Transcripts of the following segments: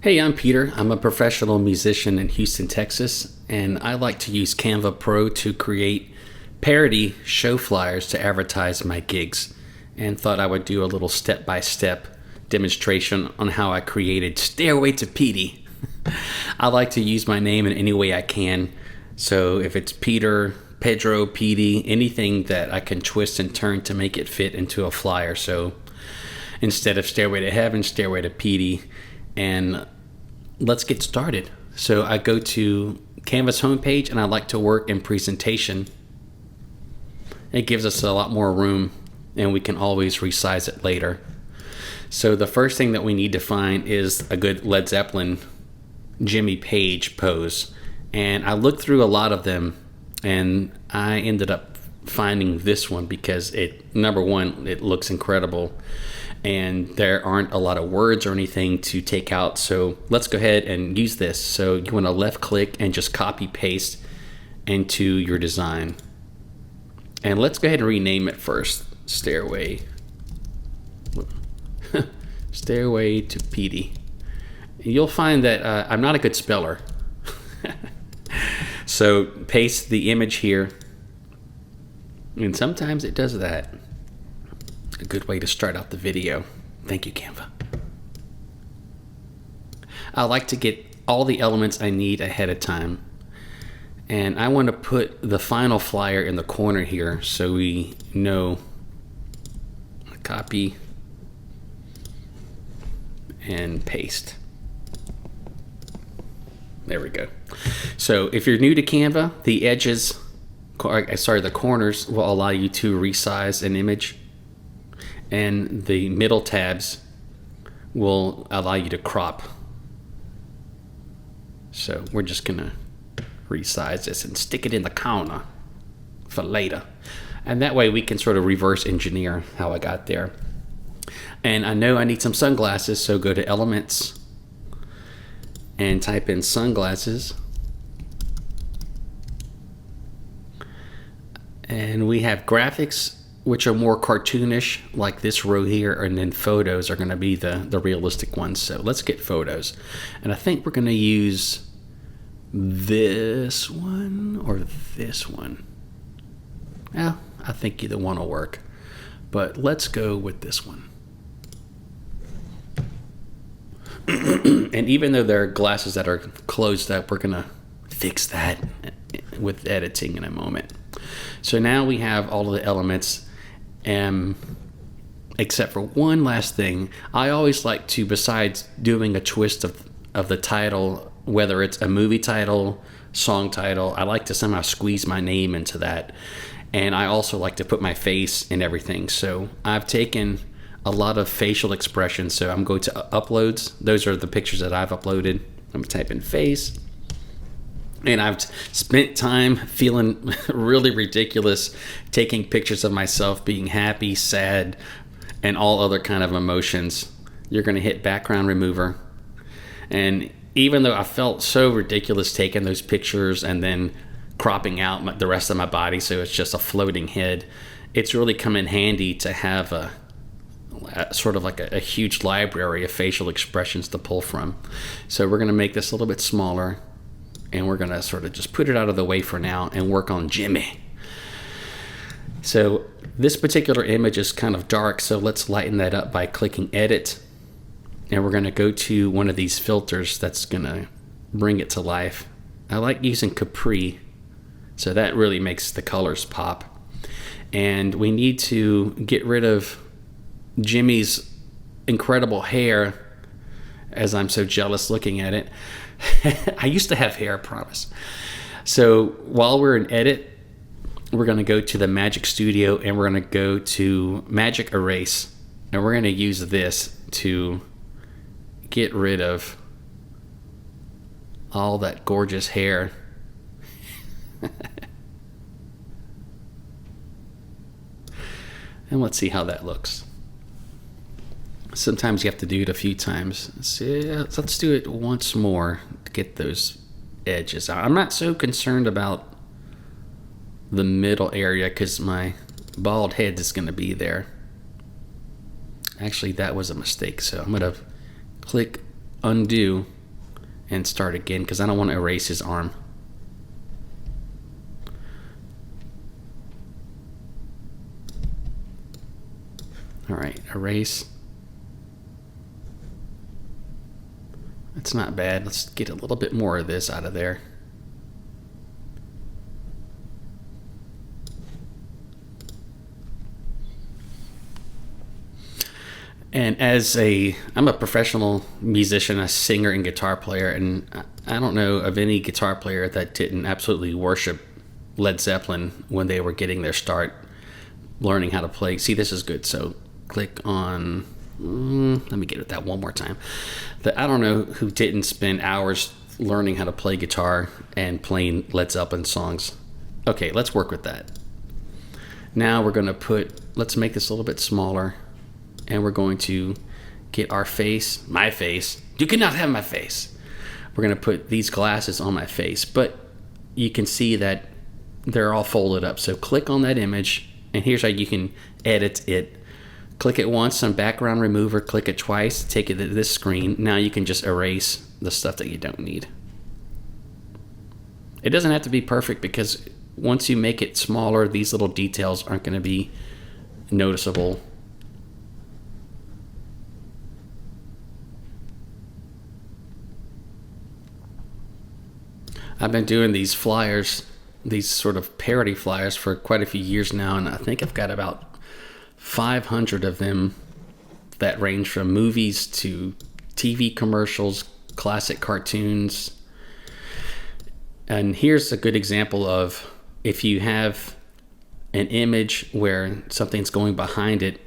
Hey, I'm Peter. I'm a professional musician in Houston, Texas, and I like to use Canva Pro to create parody show flyers to advertise my gigs, and thought I would do a little step-by-step demonstration on how I created Stairway to Petey. I like to use my name in any way I can, so if it's Peter, Pedro, Petey, anything that I can twist and turn to make it fit into a flyer. So instead of Stairway to Heaven, Stairway to Petey. And let's get started. So I go to Canva's homepage and I like to work in presentation. It gives us a lot more room and we can always resize it later. So the first thing that we need to find is a good Led Zeppelin Jimmy Page pose. And I looked through a lot of them and I ended up finding this one because number one, it looks incredible. And there aren't a lot of words or anything to take out. So let's go ahead and use this. So you want to left click and just copy paste into your design. And let's go ahead and rename it first. Stairway. Stairway to Petey. You'll find that I'm not a good speller. So paste the image here. And sometimes it does that. A good way to start out the video. Thank you, Canva. I like to get all the elements I need ahead of time. And I want to put the final flyer in the corner here so we know. Copy and paste. There we go. So if you're new to Canva, the corners will allow you to resize an image. And the middle tabs will allow you to crop. So we're just gonna resize this and stick it in the corner for later. And that way we can sort of reverse engineer how I got there. And I know I need some sunglasses, so go to Elements and type in sunglasses. And we have graphics, which are more cartoonish, like this row here, and then photos are going to be the realistic ones. So let's get photos. And I think we're going to use this one or this one. Yeah, I think either one will work. But let's go with this one. And even though there are glasses that are closed up, we're going to fix that with editing in a moment. So now we have all of the elements. Except for one last thing, I always like to, besides doing a twist of the title, whether it's a movie title, song title, I like to somehow squeeze my name into that. And I also like to put my face in everything. So I've taken a lot of facial expressions. So I'm going to uploads. Those are the pictures that I've uploaded. I'm going to type in face. And I've spent time feeling really ridiculous, taking pictures of myself being happy, sad, and all other kind of emotions. You're going to hit background remover. And even though I felt so ridiculous taking those pictures and then cropping out the rest of my body so it's just a floating head, it's really come in handy to have a sort of like a huge library of facial expressions to pull from. So we're going to make this a little bit smaller. And we're going to sort of just put it out of the way for now and work on Jimmy. So this particular image is kind of dark, so let's lighten that up by clicking Edit. And we're going to go to one of these filters that's going to bring it to life. I like using Capri, so that really makes the colors pop. And we need to get rid of Jimmy's incredible hair, as I'm so jealous looking at it. I used to have hair, I promise. So while we're in Edit, we're going to go to the Magic Studio and we're going to go to Magic Erase. And we're going to use this to get rid of all that gorgeous hair. And let's see how that looks. Sometimes you have to do it a few times. So let's do it once more to get those edges out. I'm not so concerned about the middle area because my bald head is going to be there. Actually, that was a mistake. So I'm going to click undo and start again because I don't want to erase his arm. All right, erase. That's not bad. Let's get a little bit more of this out of there. And I'm a professional musician, a singer and guitar player, and I don't know of any guitar player that didn't absolutely worship Led Zeppelin when they were getting their start learning how to play. See, this is good. So click on, let me get at that one more time. I don't know who didn't spend hours learning how to play guitar and playing Led Zeppelin songs. Okay, let's work with that. Now we're going to let's make this a little bit smaller. And we're going to get our face, my face. You cannot have my face. We're going to put these glasses on my face. But you can see that they're all folded up. So click on that image. And here's how you can edit it. Click it once on background remover. Click it twice. Take it to this screen. Now you can just erase the stuff that you don't need. It doesn't have to be perfect because once you make it smaller, these little details aren't going to be noticeable. I've been doing these flyers, these sort of parody flyers for quite a few years now, and I think I've got about 500 of them that range from movies to TV commercials, classic cartoons. And here's a good example of if you have an image where something's going behind it,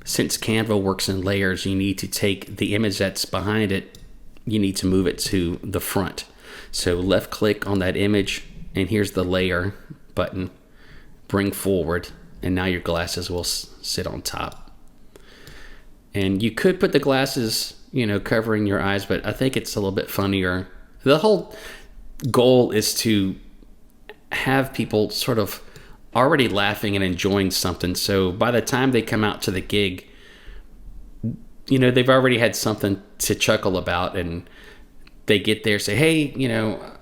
since Canva works in layers, you need to take the image that's behind it, you need to move it to the front. So left click on that image, and here's the layer button, bring forward, and now your glasses will sit on top. And you could put the glasses, covering your eyes, but I think it's a little bit funnier. The whole goal is to have people sort of already laughing and enjoying something. So by the time they come out to the gig, they've already had something to chuckle about, and they get there, say, hey,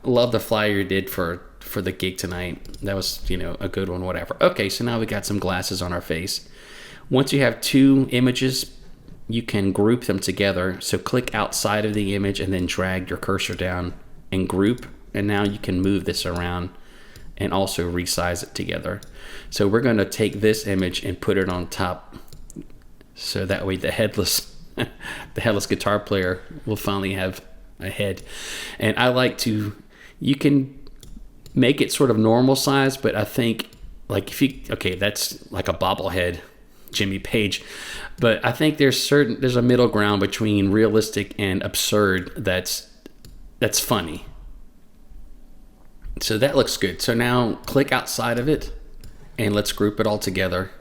love the flyer you did for the gig tonight. That was, a good one, whatever. Okay, so now we got some glasses on our face. Once you have two images, you can group them together. So click outside of the image and then drag your cursor down and group. And now you can move this around and also resize it together. So we're going to take this image and put it on top. So that way the headless guitar player will finally have a head. And I like you can make it sort of normal size, but I think that's like a bobblehead Jimmy Page, but I think there's a middle ground between realistic and absurd that's funny. So that looks good. So now click outside of it and let's group it all together.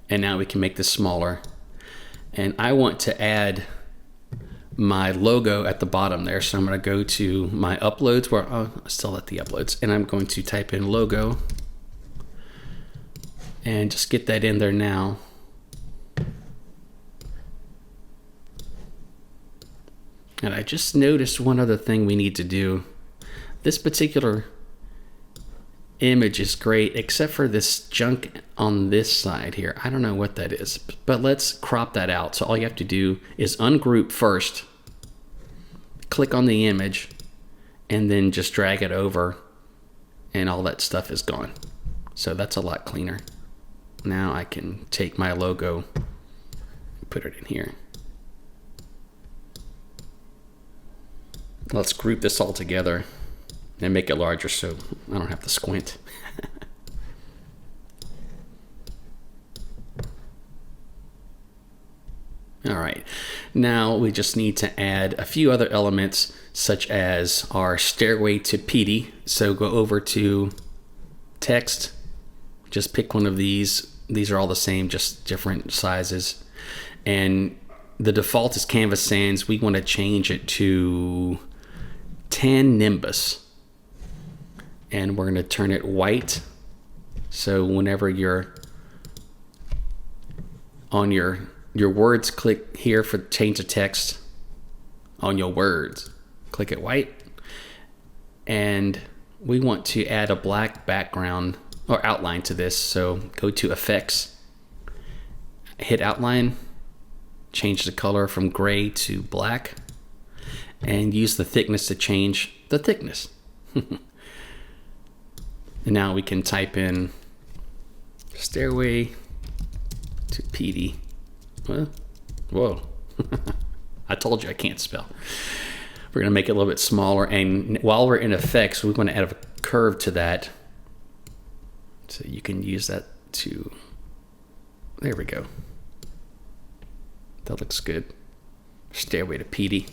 And now we can make this smaller. And I want to add my logo at the bottom there. So I'm going to go to my uploads where I still at the uploads, and I'm going to type in logo and just get that in there now. And I just noticed one other thing we need to do. This particular image is great except for this junk on this side here. I don't know what that is, but let's crop that out. So all you have to do is ungroup first, click on the image, and then just drag it over, and all that stuff is gone. So that's a lot cleaner. Now I can take my logo and put it in here. Let's group this all together and make it larger so I don't have to squint. All right, now we just need to add a few other elements such as our Stairway to Parody. So go over to text, just pick one of these. These are all the same, just different sizes. And the default is Canvas Sans. We want to change it to 10 Nimbus. And we're going to turn it white. So whenever you're on your words, click here for change the text. on your words. Click it white. And we want to add a black background or outline to this. So go to Effects, hit Outline, change the color from gray to black, and use the thickness to change the thickness. And now we can type in Stairway to PD. Well, whoa. I told you I can't spell. We're going to make it a little bit smaller, and while we're in Effects, we want to add a curve to that. So you can use that to, there we go. That looks good. Stairway to PD.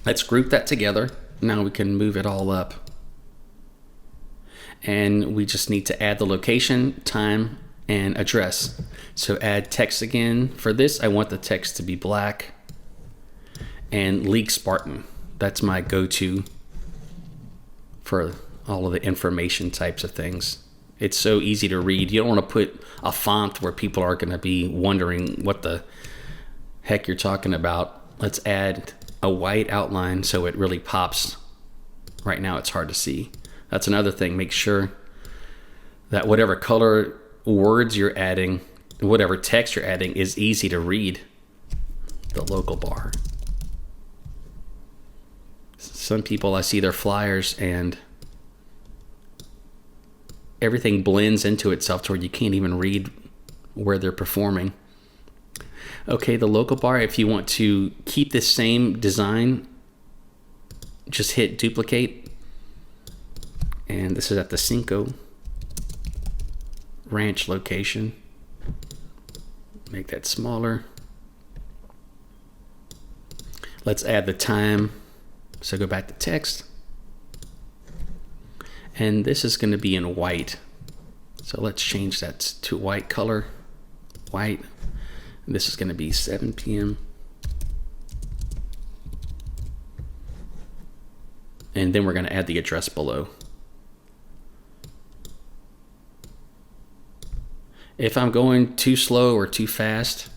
Let's group that together. Now we can move it all up. And we just need to add the location, time, and address. So add text again. For this, I want the text to be black. And League Spartan. That's my go-to for all of the information types of things. It's so easy to read. You don't want to put a font where people are going to be wondering what the heck you're talking about. Let's add a white outline so it really pops. Right now it's hard to see. That's another thing. Make sure that whatever color words you're adding, whatever text you're adding is easy to read. The local bar. Some people, I see their flyers and everything blends into itself to where you can't even read where they're performing. Okay, the local bar, if you want to keep this same design, just hit duplicate. And this is at the Cinco Ranch location. Make that smaller. Let's add the time. So go back to text. And this is going to be in white. So let's change that to white color. White. And this is going to be 7 p.m. And then we're going to add the address below. If I'm going too slow or too fast,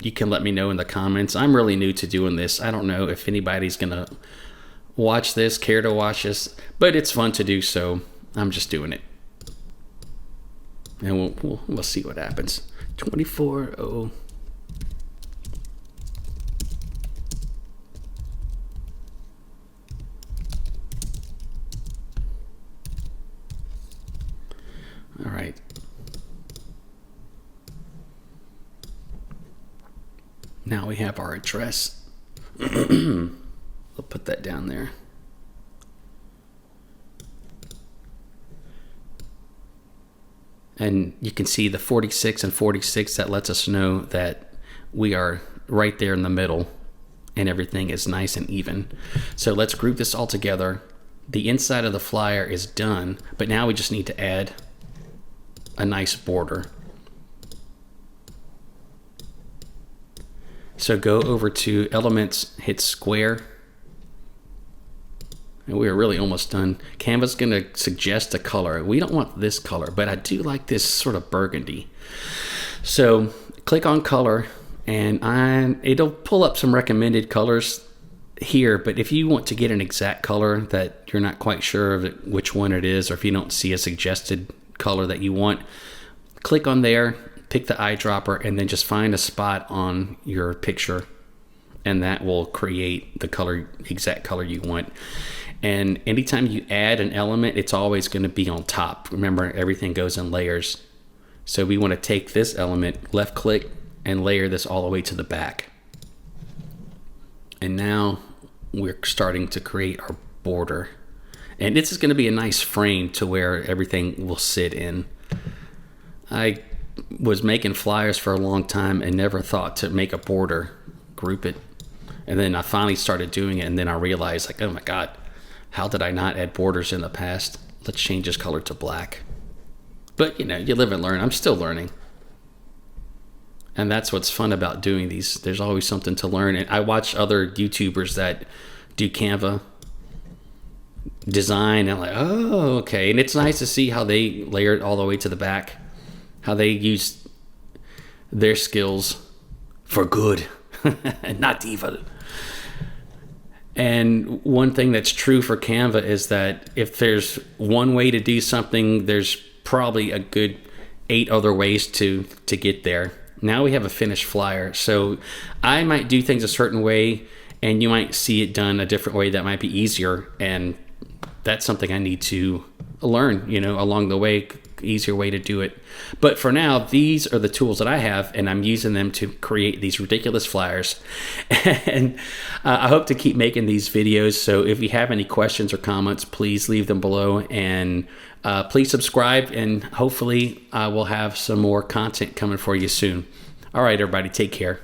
you can let me know in the comments. I'm really new to doing this. I don't know if anybody's going to watch this, care to watch this, but it's fun to do, so I'm just doing it. And we'll see what happens. 24:0. All right. Now we have our address. We'll put that down there. And you can see the 46 and 46. That lets us know that we are right there in the middle and everything is nice and even. So let's group this all together. The inside of the flyer is done, but now we just need to add a nice border. So go over to Elements, hit Square. And we're really almost done. Canva's going to suggest a color. We don't want this color, but I do like this sort of burgundy. So click on color, and it'll pull up some recommended colors here. But if you want to get an exact color that you're not quite sure of which one it is, or if you don't see a suggested color that you want, click on there, pick the eyedropper, and then just find a spot on your picture, and that will create the color, exact color you want. And anytime you add an element, it's always going to be on top. Remember, everything goes in layers. So we want to take this element, left click, and layer this all the way to the back. And now we're starting to create our border. And this is going to be a nice frame to where everything will sit in. I was making flyers for a long time and never thought to make a border, group it. And then I finally started doing it, and then I realized, like, oh my God, how did I not add borders in the past? Let's change this color to black. But, you know, you live and learn. I'm still learning. And that's what's fun about doing these. There's always something to learn. And I watch other YouTubers that do Canva design, and I'm like, oh, okay. And it's nice to see how they layer it all the way to the back, how they use their skills for good and not evil. And one thing that's true for Canva is that if there's one way to do something, there's probably a good 8 other ways to get there. Now we have a finished flyer. So I might do things a certain way and you might see it done a different way that might be easier. And that's something I need to learn, along the way, easier way to do it. But for now, these are the tools that I have, and I'm using them to create these ridiculous flyers. And I hope to keep making these videos. So if you have any questions or comments, please leave them below, and please subscribe, and hopefully I will have some more content coming for you soon. All right, everybody, take care.